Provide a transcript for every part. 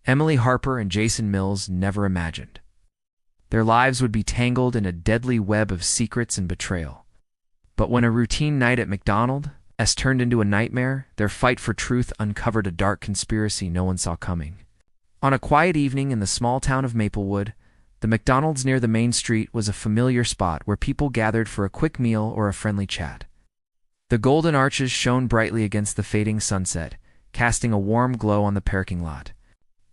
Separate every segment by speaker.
Speaker 1: Emily Harper and Jason Mills never imagined. Their lives would be tangled in a deadly web of secrets and betrayal. But when a routine night at McDonald's turned into a nightmare, their fight for truth uncovered a dark conspiracy no one saw coming. On a quiet evening in the small town of Maplewood, the McDonald's near the main street was a familiar spot where people gathered for a quick meal or a friendly chat. The golden arches shone brightly against the fading sunset, casting a warm glow on the parking lot.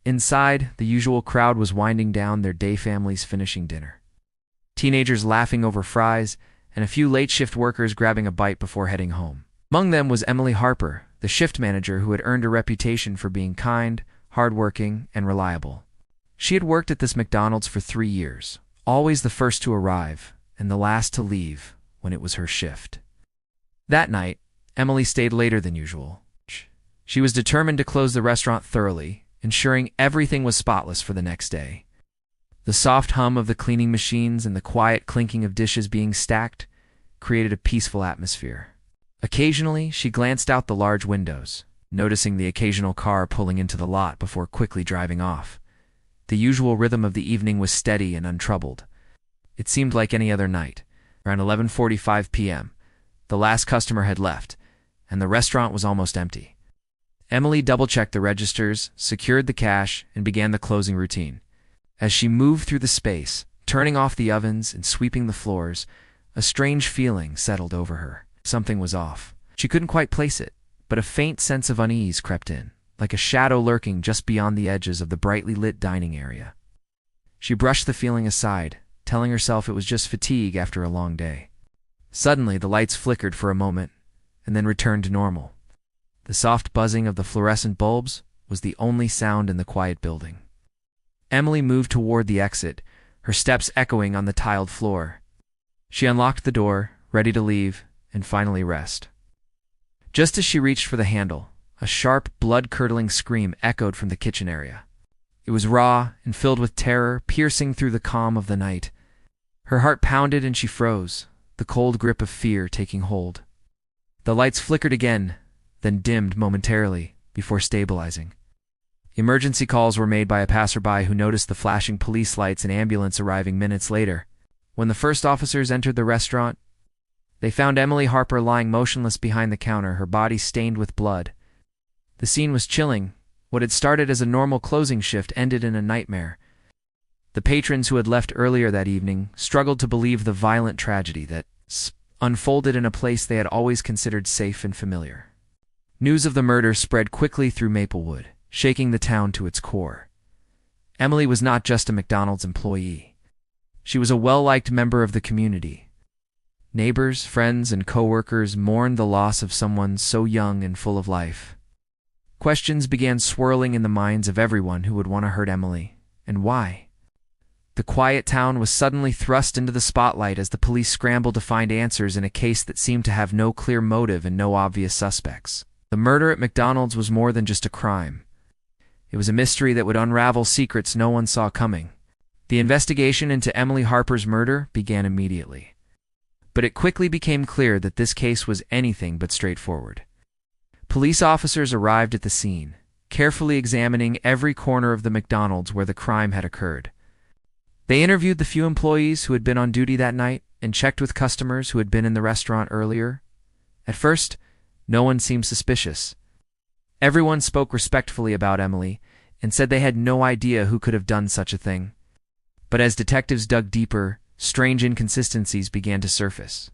Speaker 1: Inside, the usual crowd was winding down, their day families finishing dinner. Teenagers laughing over fries, and a few late-shift workers grabbing a bite before heading home. Among them was Emily Harper, the shift manager who had earned a reputation for being kind, hardworking, and reliable. She had worked at this McDonald's for 3 years, always the first to arrive and the last to leave when it was her shift. That night, Emily stayed later than usual. She was determined to close the restaurant thoroughly, ensuring everything was spotless for the next day. The soft hum of the cleaning machines and the quiet clinking of dishes being stacked created a peaceful atmosphere. Occasionally, she glanced out the large windows, noticing the occasional car pulling into the lot before quickly driving off. The usual rhythm of the evening was steady and untroubled. It seemed like any other night. Around 11:45 p.m., the last customer had left, and the restaurant was almost empty. Emily double-checked the registers, secured the cash, and began the closing routine. As she moved through the space, turning off the ovens and sweeping the floors, a strange feeling settled over her. Something was off. She couldn't quite place it, but a faint sense of unease crept in, like a shadow lurking just beyond the edges of the brightly lit dining area. She brushed the feeling aside, telling herself it was just fatigue after a long day. Suddenly, the lights flickered for a moment, and then returned to normal. The soft buzzing of the fluorescent bulbs was the only sound in the quiet building. Emily moved toward the exit, her steps echoing on the tiled floor. She unlocked the door, ready to leave, and finally rest. Just as she reached for the handle, a sharp, blood-curdling scream echoed from the kitchen area. It was raw and filled with terror, piercing through the calm of the night. Her heart pounded and she froze, the cold grip of fear taking hold. The lights flickered again, then dimmed momentarily, before stabilizing. Emergency calls were made by a passerby who noticed the flashing police lights and ambulance arriving minutes later. When the first officers entered the restaurant, they found Emily Harper lying motionless behind the counter, her body stained with blood. The scene was chilling. What had started as a normal closing shift ended in a nightmare. The patrons who had left earlier that evening struggled to believe the violent tragedy that unfolded in a place they had always considered safe and familiar. News of the murder spread quickly through Maplewood, shaking the town to its core. Emily was not just a McDonald's employee. She was a well-liked member of the community. Neighbors, friends, and co-workers mourned the loss of someone so young and full of life. Questions began swirling in the minds of everyone who would want to hurt Emily, and why. The quiet town was suddenly thrust into the spotlight as the police scrambled to find answers in a case that seemed to have no clear motive and no obvious suspects. The murder at McDonald's was more than just a crime. It was a mystery that would unravel secrets no one saw coming. The investigation into Emily Harper's murder began immediately. But it quickly became clear that this case was anything but straightforward. Police officers arrived at the scene, carefully examining every corner of the McDonald's where the crime had occurred. They interviewed the few employees who had been on duty that night and checked with customers who had been in the restaurant earlier. At first, no one seemed suspicious. Everyone spoke respectfully about Emily and said they had no idea who could have done such a thing. But as detectives dug deeper, strange inconsistencies began to surface.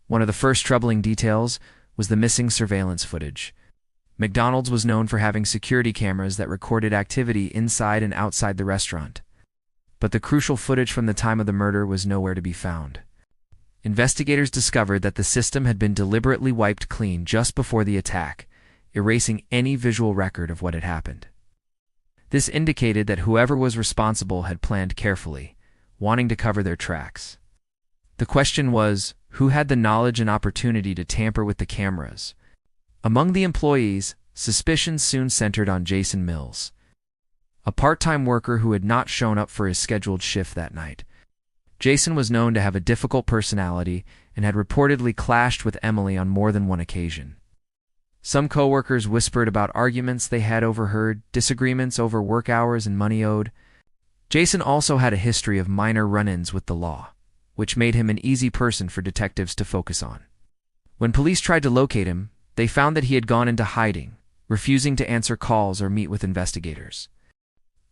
Speaker 1: One of the first troubling details was the missing surveillance footage. McDonald's was known for having security cameras that recorded activity inside and outside the restaurant. But the crucial footage from the time of the murder was nowhere to be found. Investigators discovered that the system had been deliberately wiped clean just before the attack, erasing any visual record of what had happened. This indicated that whoever was responsible had planned carefully, wanting to cover their tracks. The question was, who had the knowledge and opportunity to tamper with the cameras? Among the employees, suspicions soon centered on Jason Mills, a part-time worker who had not shown up for his scheduled shift that night. Jason was known to have a difficult personality and had reportedly clashed with Emily on more than one occasion. Some coworkers whispered about arguments they had overheard, disagreements over work hours and money owed. Jason also had a history of minor run-ins with the law, which made him an easy person for detectives to focus on. When police tried to locate him, they found that he had gone into hiding, refusing to answer calls or meet with investigators.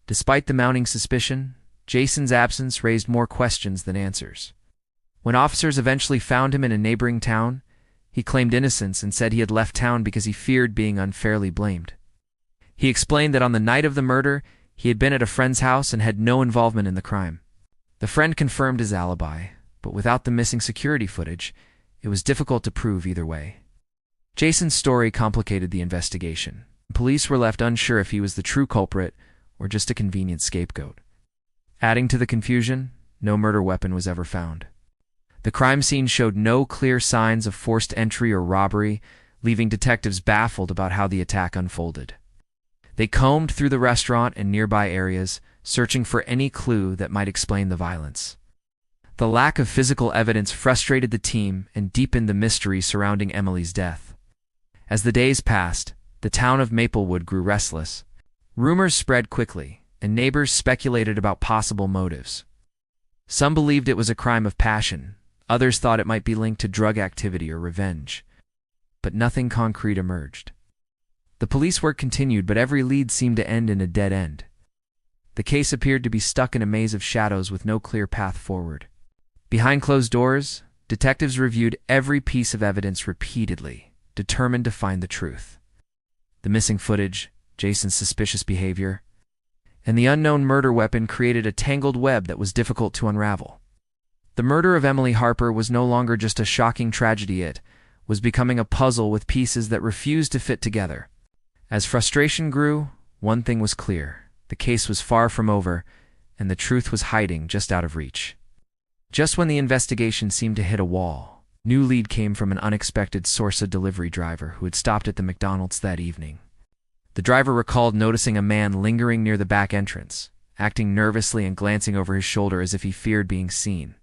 Speaker 1: Despite the mounting suspicion, Jason's absence raised more questions than answers. When officers eventually found him in a neighboring town, he claimed innocence and said he had left town because he feared being unfairly blamed. He explained that on the night of the murder, he had been at a friend's house and had no involvement in the crime. The friend confirmed his alibi, but without the missing security footage, it was difficult to prove either way. Jason's story complicated the investigation. Police were left unsure if he was the true culprit or just a convenient scapegoat. Adding to the confusion, no murder weapon was ever found. The crime scene showed no clear signs of forced entry or robbery, leaving detectives baffled about how the attack unfolded. They combed through the restaurant and nearby areas, searching for any clue that might explain the violence. The lack of physical evidence frustrated the team and deepened the mystery surrounding Emily's death. As the days passed, the town of Maplewood grew restless. Rumors spread quickly, and neighbors speculated about possible motives. Some believed it was a crime of passion, others thought it might be linked to drug activity or revenge. But nothing concrete emerged. The police work continued, but every lead seemed to end in a dead end. The case appeared to be stuck in a maze of shadows with no clear path forward. Behind closed doors, detectives reviewed every piece of evidence repeatedly, determined to find the truth. The missing footage, Jason's suspicious behavior, and the unknown murder weapon created a tangled web that was difficult to unravel. The murder of Emily Harper was no longer just a shocking tragedy, it was becoming a puzzle with pieces that refused to fit together. As frustration grew, one thing was clear: the case was far from over, and the truth was hiding just out of reach. Just when the investigation seemed to hit a wall, new lead came from an unexpected source: a delivery driver who had stopped at the McDonald's that evening. The driver recalled noticing a man lingering near the back entrance, acting nervously and glancing over his shoulder as if he feared being seen.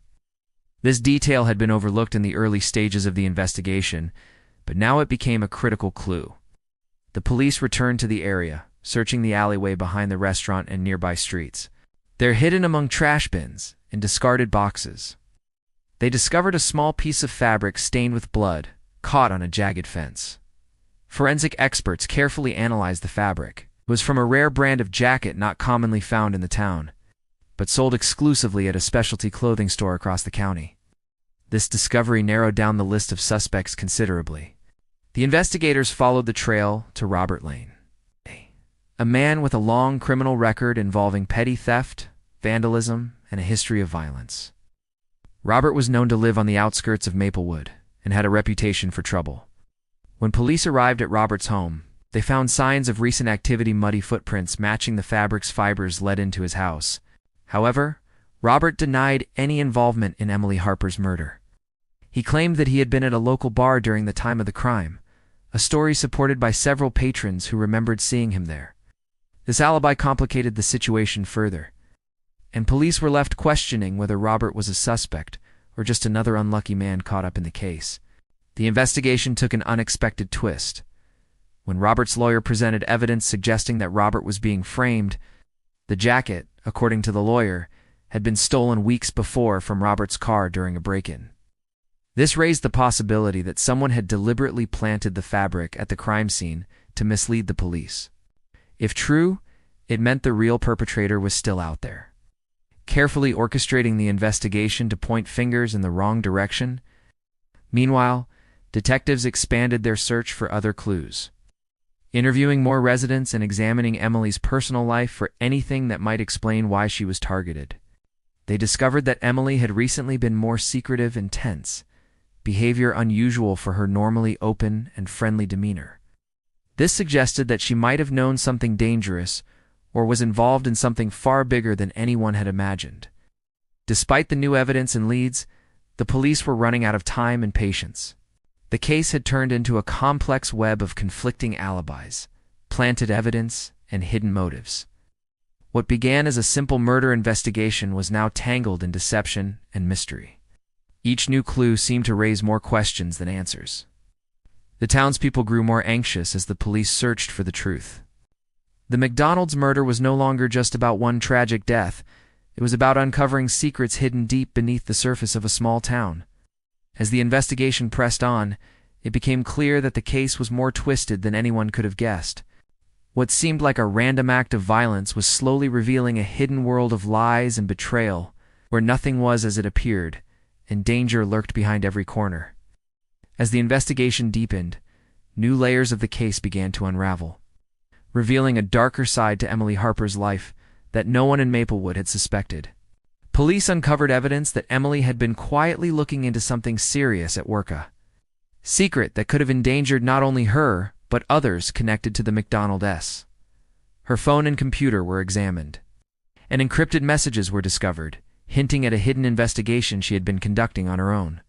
Speaker 1: This detail had been overlooked in the early stages of the investigation, but now it became a critical clue. The police returned to the area, searching the alleyway behind the restaurant and nearby streets. They're hidden among trash bins and discarded boxes. They discovered a small piece of fabric stained with blood, caught on a jagged fence. Forensic experts carefully analyzed the fabric. It was from a rare brand of jacket not commonly found in the town, but sold exclusively at a specialty clothing store across the county. This discovery narrowed down the list of suspects considerably. The investigators followed the trail to Robert Lane, a man with a long criminal record involving petty theft, vandalism, and a history of violence. Robert was known to live on the outskirts of Maplewood and had a reputation for trouble. When police arrived at Robert's home, they found signs of recent activity: muddy footprints matching the fabric's fibers led into his house. However, Robert denied any involvement in Emily Harper's murder. He claimed that he had been at a local bar during the time of the crime, a story supported by several patrons who remembered seeing him there. This alibi complicated the situation further, and police were left questioning whether Robert was a suspect or just another unlucky man caught up in the case. The investigation took an unexpected twist. When Robert's lawyer presented evidence suggesting that Robert was being framed, the jacket, according to the lawyer, had been stolen weeks before from Robert's car during a break-in. This raised the possibility that someone had deliberately planted the fabric at the crime scene to mislead the police. If true, it meant the real perpetrator was still out there, carefully orchestrating the investigation to point fingers in the wrong direction. Meanwhile, detectives expanded their search for other clues, interviewing more residents and examining Emily's personal life for anything that might explain why she was targeted. They discovered that Emily had recently been more secretive and tense, behavior unusual for her normally open and friendly demeanor. This suggested that she might have known something dangerous or was involved in something far bigger than anyone had imagined. Despite the new evidence and leads, the police were running out of time and patience. The case had turned into a complex web of conflicting alibis, planted evidence, and hidden motives. What began as a simple murder investigation was now tangled in deception and mystery. Each new clue seemed to raise more questions than answers. The townspeople grew more anxious as the police searched for the truth. The McDonald's murder was no longer just about one tragic death. It was about uncovering secrets hidden deep beneath the surface of a small town. As the investigation pressed on, it became clear that the case was more twisted than anyone could have guessed. What seemed like a random act of violence was slowly revealing a hidden world of lies and betrayal, where nothing was as it appeared, and danger lurked behind every corner. As the investigation deepened, new layers of the case began to unravel, revealing a darker side to Emily Harper's life that no one in Maplewood had suspected. Police uncovered evidence that Emily had been quietly looking into something serious at work, a secret that could have endangered not only her, but others connected to the McDonald's. Her phone and computer were examined, and encrypted messages were discovered, hinting at a hidden investigation she had been conducting on her own.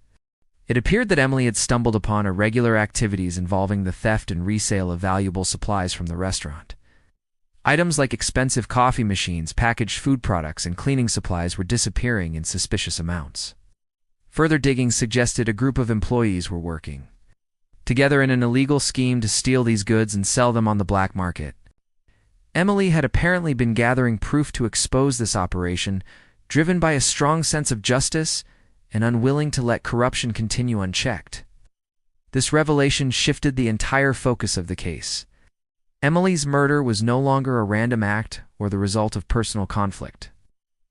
Speaker 1: It appeared that Emily had stumbled upon irregular activities involving the theft and resale of valuable supplies from the restaurant. Items like expensive coffee machines, packaged food products, and cleaning supplies were disappearing in suspicious amounts. Further digging suggested a group of employees were working together in an illegal scheme to steal these goods and sell them on the black market. Emily had apparently been gathering proof to expose this operation, driven by a strong sense of justice and unwilling to let corruption continue unchecked. This revelation shifted the entire focus of the case. Emily's murder was no longer a random act or the result of personal conflict.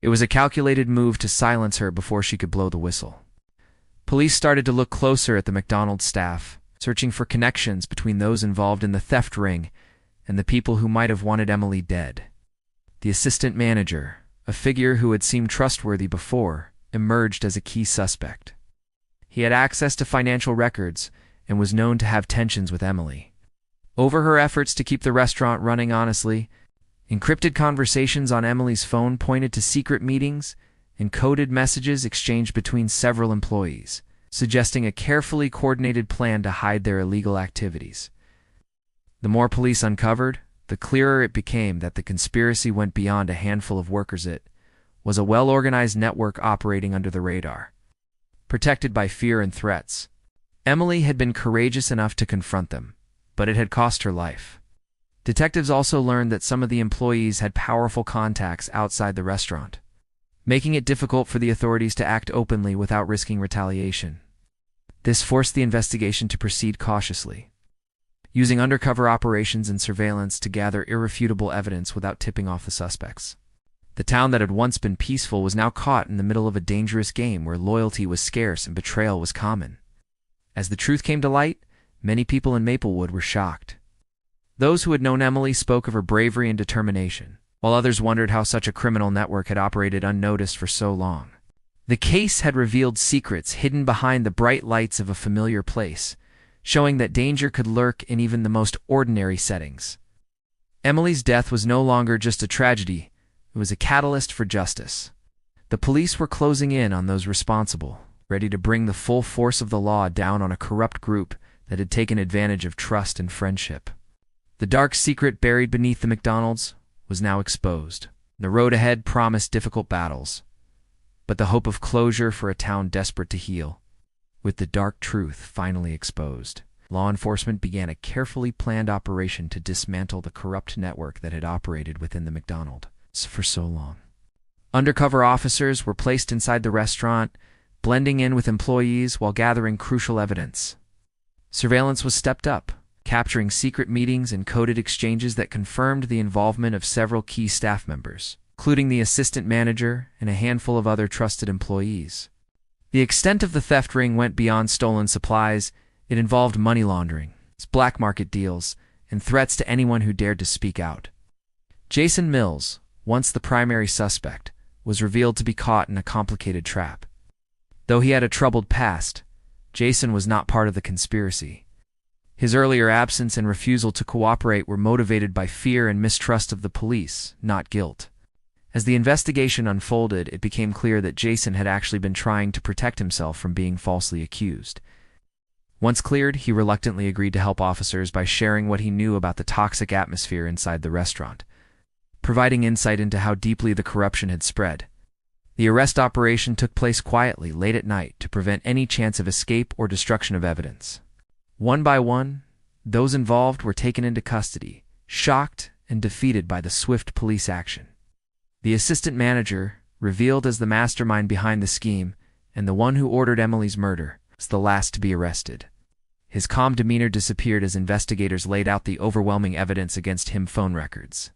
Speaker 1: It was a calculated move to silence her before she could blow the whistle. Police started to look closer at the McDonald's staff, searching for connections between those involved in the theft ring and the people who might have wanted Emily dead. The assistant manager, a figure who had seemed trustworthy before, emerged as a key suspect. He had access to financial records and was known to have tensions with Emily over her efforts to keep the restaurant running honestly. Encrypted conversations on Emily's phone pointed to secret meetings and coded messages exchanged between several employees, suggesting a carefully coordinated plan to hide their illegal activities. The more police uncovered, the clearer it became that the conspiracy went beyond a handful of workers. It was a well-organized network operating under the radar. Protected by fear and threats, Emily had been courageous enough to confront them, but it had cost her life. Detectives also learned that some of the employees had powerful contacts outside the restaurant, making it difficult for the authorities to act openly without risking retaliation. This forced the investigation to proceed cautiously, using undercover operations and surveillance to gather irrefutable evidence without tipping off the suspects. The town that had once been peaceful was now caught in the middle of a dangerous game where loyalty was scarce and betrayal was common. As the truth came to light, many people in Maplewood were shocked. Those who had known Emily spoke of her bravery and determination, while others wondered how such a criminal network had operated unnoticed for so long. The case had revealed secrets hidden behind the bright lights of a familiar place, showing that danger could lurk in even the most ordinary settings. Emily's death was no longer just a tragedy, it was a catalyst for justice. The police were closing in on those responsible, ready to bring the full force of the law down on a corrupt group that had taken advantage of trust and friendship. The dark secret buried beneath the McDonald's was now exposed. The road ahead promised difficult battles, but the hope of closure for a town desperate to heal. With the dark truth finally exposed, law enforcement began a carefully planned operation to dismantle the corrupt network that had operated within the McDonald's for so long. Undercover officers were placed inside the restaurant, blending in with employees while gathering crucial evidence. Surveillance was stepped up, capturing secret meetings and coded exchanges that confirmed the involvement of several key staff members, including the assistant manager and a handful of other trusted employees. The extent of the theft ring went beyond stolen supplies. It involved money laundering, black market deals, and threats to anyone who dared to speak out. Jason Mills, once the primary suspect, was revealed to be caught in a complicated trap. Though he had a troubled past, Jason was not part of the conspiracy. His earlier absence and refusal to cooperate were motivated by fear and mistrust of the police, not guilt. As the investigation unfolded, it became clear that Jason had actually been trying to protect himself from being falsely accused. Once cleared, he reluctantly agreed to help officers by sharing what he knew about the toxic atmosphere inside the restaurant, providing insight into how deeply the corruption had spread. The arrest operation took place quietly, late at night, to prevent any chance of escape or destruction of evidence. One by one, those involved were taken into custody, shocked and defeated by the swift police action. The assistant manager, revealed as the mastermind behind the scheme and the one who ordered Emily's murder, was the last to be arrested. His calm demeanor disappeared as investigators laid out the overwhelming evidence against him: phone records,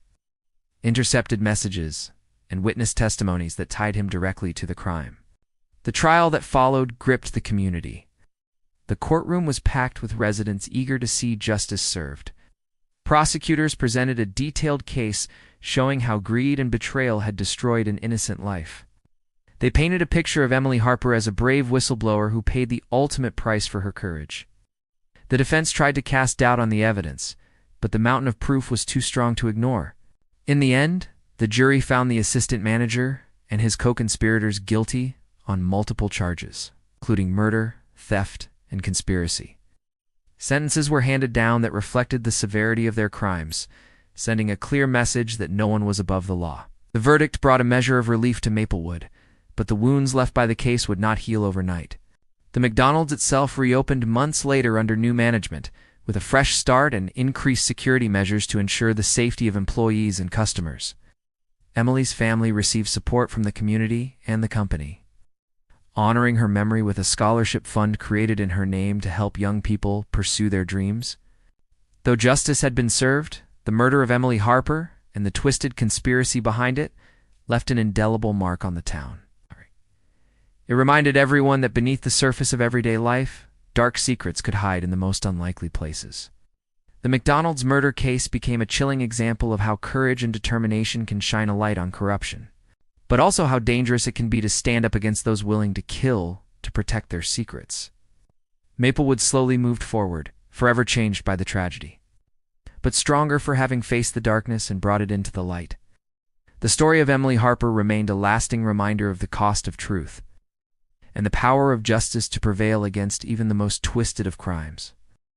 Speaker 1: intercepted messages, and witness testimonies that tied him directly to the crime. The trial that followed gripped the community. The courtroom was packed with residents eager to see justice served. Prosecutors presented a detailed case showing how greed and betrayal had destroyed an innocent life. They painted a picture of Emily Harper as a brave whistleblower who paid the ultimate price for her courage. The defense tried to cast doubt on the evidence, but the mountain of proof was too strong to ignore. In the end, the jury found the assistant manager and his co-conspirators guilty on multiple charges, including murder, theft, and conspiracy. Sentences were handed down that reflected the severity of their crimes, sending a clear message that no one was above the law. The verdict brought a measure of relief to Maplewood, but the wounds left by the case would not heal overnight. The McDonald's itself reopened months later under new management, with a fresh start and increased security measures to ensure the safety of employees and customers. Emily's family received support from the community and the company, honoring her memory with a scholarship fund created in her name to help young people pursue their dreams. Though justice had been served, the murder of Emily Harper and the twisted conspiracy behind it left an indelible mark on the town. It reminded everyone that beneath the surface of everyday life, dark secrets could hide in the most unlikely places. The McDonald's murder case became a chilling example of how courage and determination can shine a light on corruption, but also how dangerous it can be to stand up against those willing to kill to protect their secrets. Maplewood slowly moved forward, forever changed by the tragedy, but stronger for having faced the darkness and brought it into the light. The story of Emily Harper remained a lasting reminder of the cost of truth and the power of justice to prevail against even the most twisted of crimes.